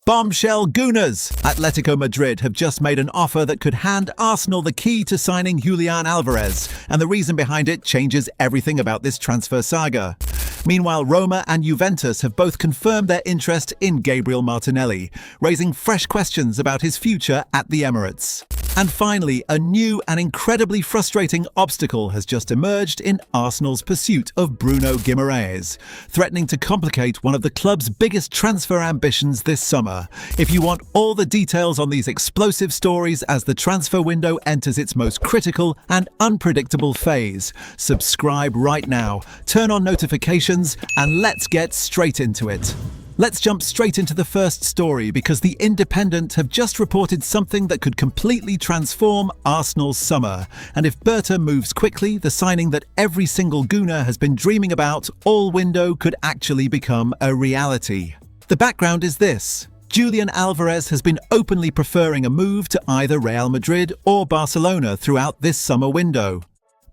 Bombshell Gooners! Atletico Madrid have just made an offer that could hand Arsenal the key to signing Julian Alvarez, and the reason behind it changes everything about this transfer saga. Meanwhile, Roma and Juventus have both confirmed their interest in Gabriel Martinelli, raising fresh questions about his future at the Emirates. And finally, a new and incredibly frustrating obstacle has just emerged in Arsenal's pursuit of Bruno Guimaraes, threatening to complicate one of the club's biggest transfer ambitions this summer. If you want all the details on these explosive stories as the transfer window enters its most critical and unpredictable phase, subscribe right now, turn on notifications, and let's get straight into it. Let's jump straight into the first story because The Independent have just reported something that could completely transform Arsenal's summer. And if Berta moves quickly, the signing that every single Gooner has been dreaming about all window could actually become a reality. The background is this. Julian Alvarez has been openly preferring a move to either Real Madrid or Barcelona throughout this summer window.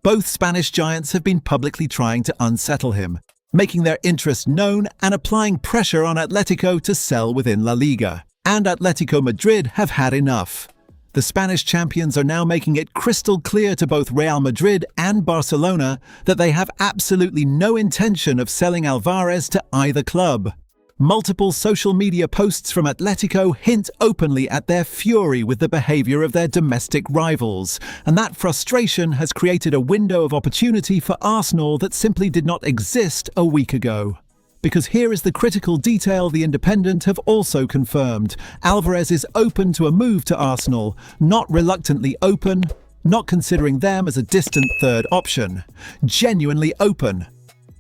Both Spanish giants have been publicly trying to unsettle him, making their interest known and applying pressure on Atletico to sell within La Liga. And Atletico Madrid have had enough. The Spanish champions are now making it crystal clear to both Real Madrid and Barcelona that they have absolutely no intention of selling Alvarez to either club. Multiple social media posts from Atletico hint openly at their fury with the behaviour of their domestic rivals, and that frustration has created a window of opportunity for Arsenal that simply did not exist a week ago. Because here is the critical detail The Independent have also confirmed. Alvarez is open to a move to Arsenal, not reluctantly open, not considering them as a distant third option. Genuinely open.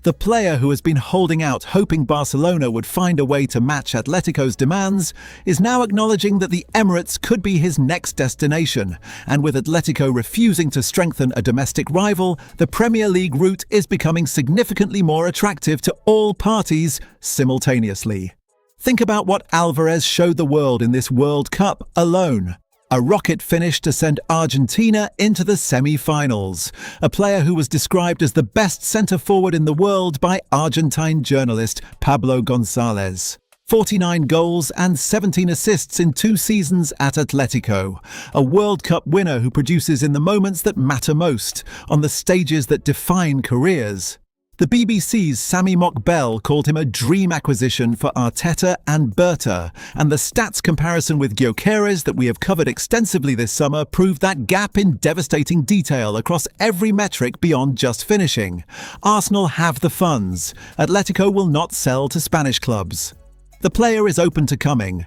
The player who has been holding out, hoping Barcelona would find a way to match Atletico's demands, is now acknowledging that the Emirates could be his next destination. And with Atletico refusing to strengthen a domestic rival, the Premier League route is becoming significantly more attractive to all parties simultaneously. Think about what Alvarez showed the world in this World Cup alone. A rocket finish to send Argentina into the semi-finals. A player who was described as the best centre-forward in the world by Argentine journalist Pablo González. 49 goals and 17 assists in 2 seasons at Atletico. A World Cup winner who produces in the moments that matter most, on the stages that define careers. The BBC's Sami Mokbel called him a dream acquisition for Arteta and Berta, and the stats comparison with Gyökeres that we have covered extensively this summer proved that gap in devastating detail across every metric beyond just finishing. Arsenal have the funds. Atletico will not sell to Spanish clubs. The player is open to coming.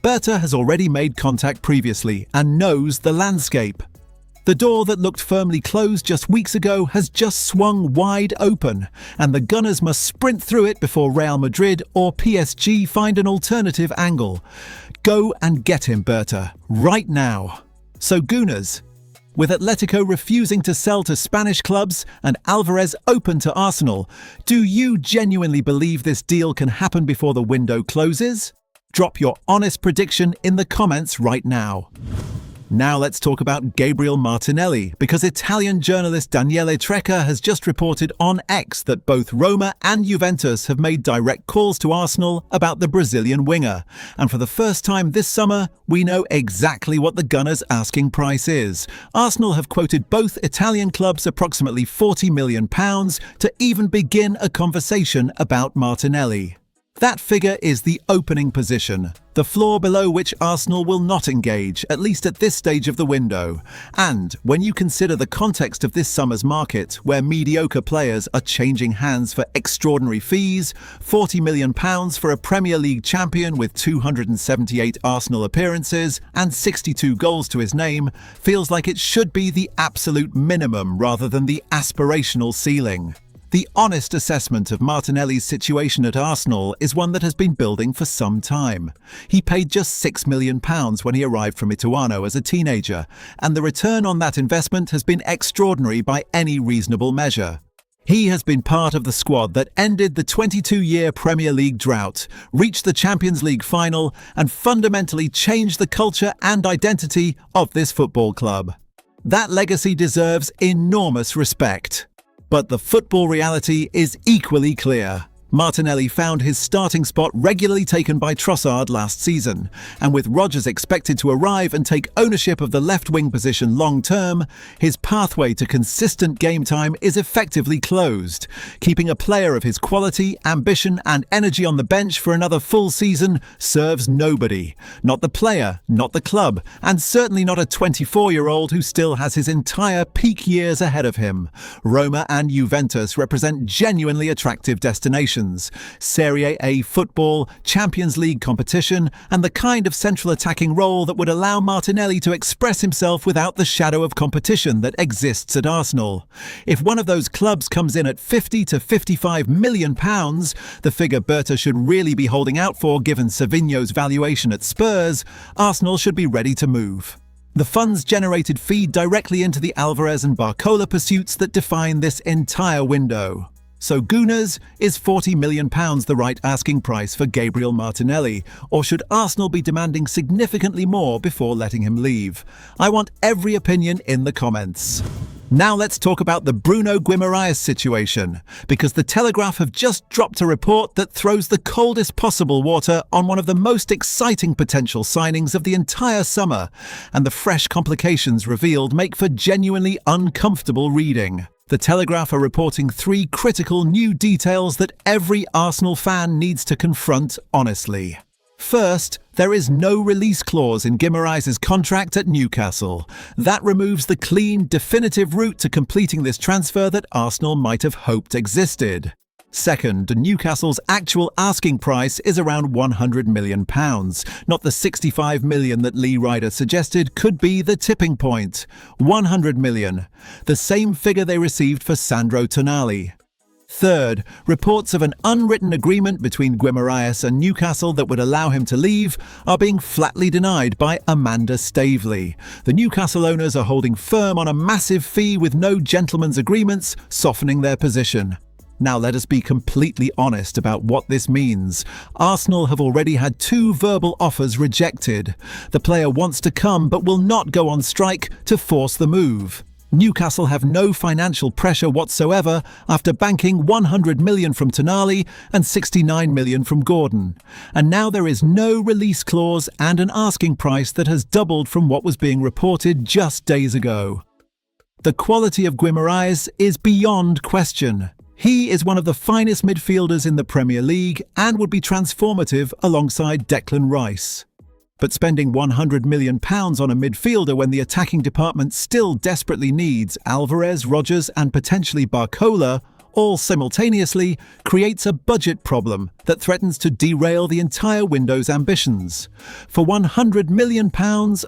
Berta has already made contact previously and knows the landscape. The door that looked firmly closed just weeks ago has just swung wide open, and the Gunners must sprint through it before Real Madrid or PSG find an alternative angle. Go and get him, Berta, right now. So Gooners, with Atletico refusing to sell to Spanish clubs and Alvarez open to Arsenal, do you genuinely believe this deal can happen before the window closes? Drop your honest prediction in the comments right now. Now let's talk about Gabriel Martinelli, because Italian journalist Daniele Trecca has just reported on X that both Roma and Juventus have made direct calls to Arsenal about the Brazilian winger. And for the first time this summer, we know exactly what the Gunners' asking price is. Arsenal have quoted both Italian clubs approximately £40 million to even begin a conversation about Martinelli. That figure is the opening position, the floor below which Arsenal will not engage, at least at this stage of the window. And when you consider the context of this summer's market, where mediocre players are changing hands for extraordinary fees, £40 million for a Premier League champion with 278 Arsenal appearances and 62 goals to his name, feels like it should be the absolute minimum rather than the aspirational ceiling. The honest assessment of Martinelli's situation at Arsenal is one that has been building for some time. He paid just £6 million when he arrived from Ituano as a teenager, and the return on that investment has been extraordinary by any reasonable measure. He has been part of the squad that ended the 22-year Premier League drought, reached the Champions League final, and fundamentally changed the culture and identity of this football club. That legacy deserves enormous respect. But the football reality is equally clear. Martinelli found his starting spot regularly taken by Trossard last season, and with Rodgers expected to arrive and take ownership of the left-wing position long-term, his pathway to consistent game time is effectively closed. Keeping a player of his quality, ambition and energy on the bench for another full season serves nobody. Not the player, not the club, and certainly not a 24-year-old who still has his entire peak years ahead of him. Roma and Juventus represent genuinely attractive destinations. Serie A football, Champions League competition, and the kind of central attacking role that would allow Martinelli to express himself without the shadow of competition that exists at Arsenal. If one of those clubs comes in at 50 to 55 million pounds, the figure Berta should really be holding out for given Savinho's valuation at Spurs, Arsenal should be ready to move. The funds generated feed directly into the Alvarez and Barcola pursuits that define this entire window. So Gooners, is £40 million the right asking price for Gabriel Martinelli, or should Arsenal be demanding significantly more before letting him leave? I want every opinion in the comments. Now let's talk about the Bruno Guimaraes situation, because the Telegraph have just dropped a report that throws the coldest possible water on one of the most exciting potential signings of the entire summer, and the fresh complications revealed make for genuinely uncomfortable reading. The Telegraph are reporting 3 critical new details that every Arsenal fan needs to confront honestly. First, there is no release clause in Guimaraes' contract at Newcastle. That removes the clean, definitive route to completing this transfer that Arsenal might have hoped existed. Second, Newcastle's actual asking price is around £100 million, not the £65 million that Lee Ryder suggested could be the tipping point. £100 million, the same figure they received for Sandro Tonali. Third, reports of an unwritten agreement between Guimaraes and Newcastle that would allow him to leave are being flatly denied by Amanda Staveley. The Newcastle owners are holding firm on a massive fee with no gentlemen's agreements, softening their position. Now let us be completely honest about what this means. Arsenal have already had 2 verbal offers rejected. The player wants to come but will not go on strike to force the move. Newcastle have no financial pressure whatsoever after banking £100 million from Tonali and £69 million from Gordon. And now there is no release clause and an asking price that has doubled from what was being reported just days ago. The quality of Guimaraes is beyond question. He is one of the finest midfielders in the Premier League and would be transformative alongside Declan Rice. But spending £100 million on a midfielder when the attacking department still desperately needs Alvarez, Rodgers and potentially Barcola, all simultaneously, creates a budget problem that threatens to derail the entire window's ambitions. For £100 million,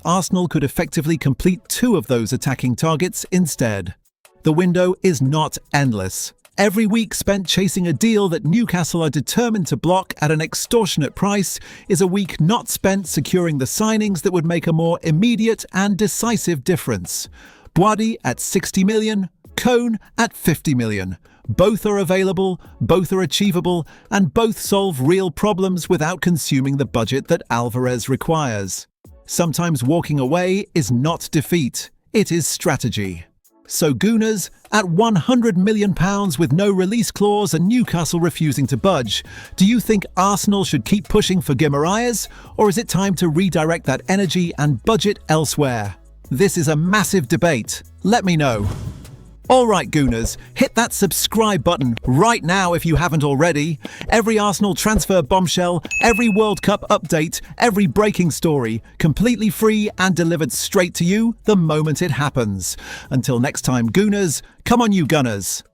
Arsenal could effectively complete 2 of those attacking targets instead. The window is not endless. Every week spent chasing a deal that Newcastle are determined to block at an extortionate price is a week not spent securing the signings that would make a more immediate and decisive difference. Boadi at 60 million, Cone at 50 million. Both are available, both are achievable, and both solve real problems without consuming the budget that Alvarez requires. Sometimes walking away is not defeat, it is strategy. So Gooners, at £100 million with no release clause and Newcastle refusing to budge, do you think Arsenal should keep pushing for Guimaraes, or is it time to redirect that energy and budget elsewhere? This is a massive debate. Let me know. Alright Gooners, hit that subscribe button right now if you haven't already. Every Arsenal transfer bombshell, every World Cup update, every breaking story, completely free and delivered straight to you the moment it happens. Until next time Gooners, come on you Gunners.